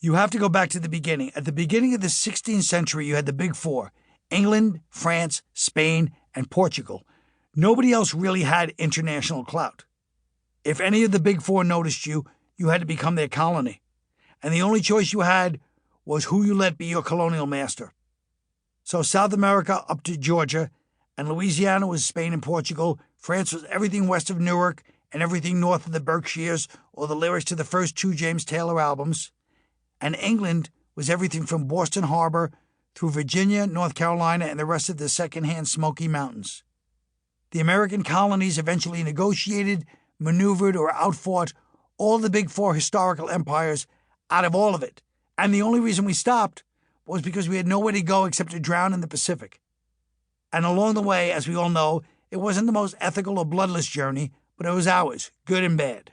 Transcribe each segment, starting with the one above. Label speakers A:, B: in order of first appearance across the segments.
A: You have to go back to the beginning. At the beginning of the 16th century, you had the Big Four: England, France, Spain, and Portugal. Nobody else really had international clout. If any of the Big Four noticed you, you had to become their colony. And the only choice you had was who you let be your colonial master. So South America up to Georgia, and Louisiana was Spain and Portugal. France was everything west of Newark and everything north of the Berkshires or the lyrics to the first two James Taylor albums. And England was everything from Boston Harbor through Virginia, North Carolina, and the rest of the secondhand Smoky Mountains. The American colonies eventually negotiated, maneuvered, or outfought all the Big Four historical empires out of all of it. And the only reason we stopped was because we had nowhere to go except to drown in the Pacific. And along the way, as we all know, it wasn't the most ethical or bloodless journey, but it was ours, good and bad.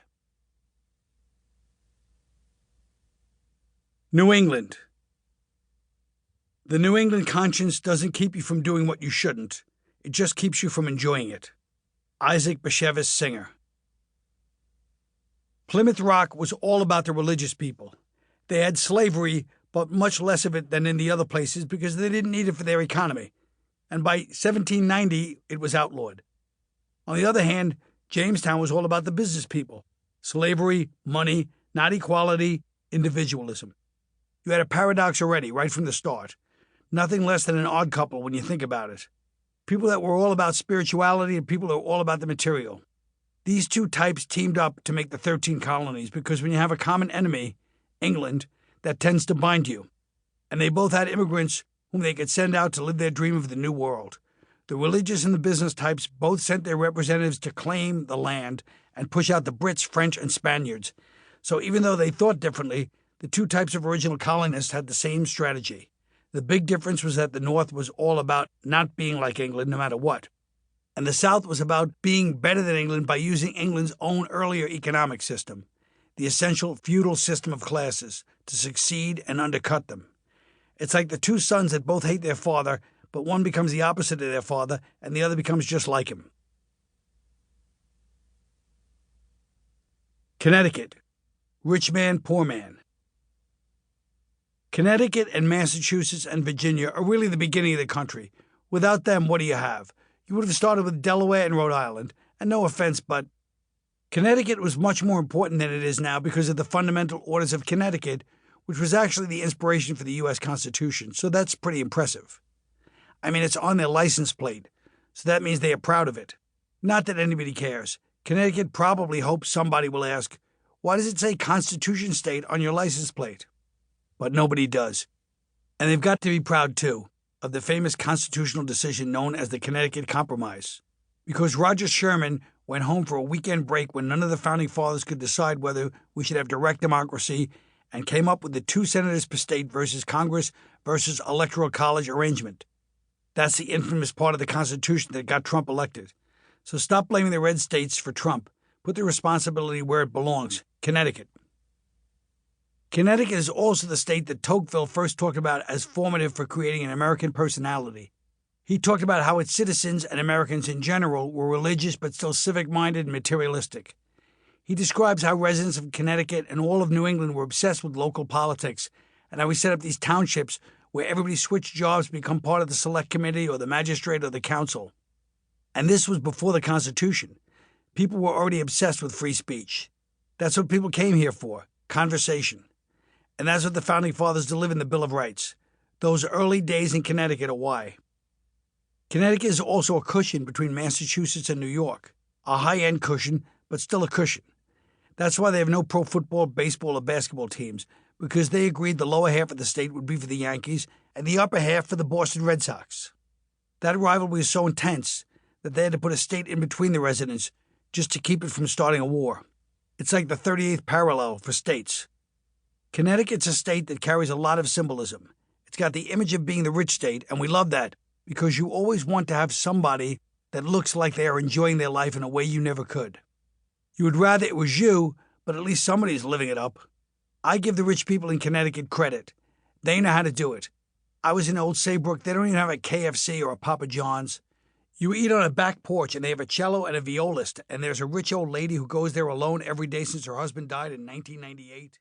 A: New England. The New England conscience doesn't keep you from doing what you shouldn't. It just keeps you from enjoying it. Isaac Bashevis Singer. Plymouth Rock was all about the religious people. They had slavery, but much less of it than in the other places because they didn't need it for their economy. And by 1790, it was outlawed. On the other hand, Jamestown was all about the business people. Slavery, money, not equality, individualism. You had a paradox already, right from the start. Nothing less than an odd couple when you think about it. People that were all about spirituality and people that were all about the material. These two types teamed up to make the 13 colonies because when you have a common enemy, England, that tends to bind you. And they both had immigrants whom they could send out to live their dream of the new world. The religious and the business types both sent their representatives to claim the land and push out the Brits, French, and Spaniards. So even though they thought differently, the two types of original colonists had the same strategy. The big difference was that the North was all about not being like England no matter what. And the South was about being better than England by using England's own earlier economic system, the essential feudal system of classes, to succeed and undercut them. It's like the two sons that both hate their father, but one becomes the opposite of their father and the other becomes just like him. Connecticut. Rich man, poor man. Connecticut and Massachusetts and Virginia are really the beginning of the country. Without them, what do you have? You would have started with Delaware and Rhode Island. And no offense, but Connecticut was much more important than it is now because of the Fundamental Orders of Connecticut, which was actually the inspiration for the U.S. Constitution. So that's pretty impressive. I mean, it's on their license plate, so that means they are proud of it. Not that anybody cares. Connecticut probably hopes somebody will ask, why does it say Constitution State on your license plate? But nobody does. And they've got to be proud, too, of the famous constitutional decision known as the Connecticut Compromise. Because Roger Sherman went home for a weekend break when none of the Founding Fathers could decide whether we should have direct democracy and came up with the 2 senators per state versus Congress versus Electoral College arrangement. That's the infamous part of the Constitution that got Trump elected. So stop blaming the red states for Trump. Put the responsibility where it belongs, Connecticut. Connecticut is also the state that Tocqueville first talked about as formative for creating an American personality. He talked about how its citizens and Americans in general were religious but still civic-minded and materialistic. He describes how residents of Connecticut and all of New England were obsessed with local politics and how he set up these townships where everybody switched jobs to become part of the select committee or the magistrate or the council. And this was before the Constitution. People were already obsessed with free speech. That's what people came here for, conversation. And that's what the Founding Fathers delivered in the Bill of Rights. Those early days in Connecticut are why. Connecticut is also a cushion between Massachusetts and New York. A high-end cushion, but still a cushion. That's why they have no pro football, baseball, or basketball teams, because they agreed the lower half of the state would be for the Yankees and the upper half for the Boston Red Sox. That rivalry was so intense that they had to put a state in between the residents just to keep it from starting a war. It's like the 38th parallel for states. Connecticut's a state that carries a lot of symbolism. It's got the image of being the rich state, and we love that because you always want to have somebody that looks like they are enjoying their life in a way you never could. You would rather it was you, but at least somebody's living it up. I give the rich people in Connecticut credit. They know how to do it. I was in Old Saybrook. They don't even have a KFC or a Papa John's. You eat on a back porch, and they have a cello and a violist, and there's a rich old lady who goes there alone every day since her husband died in 1998.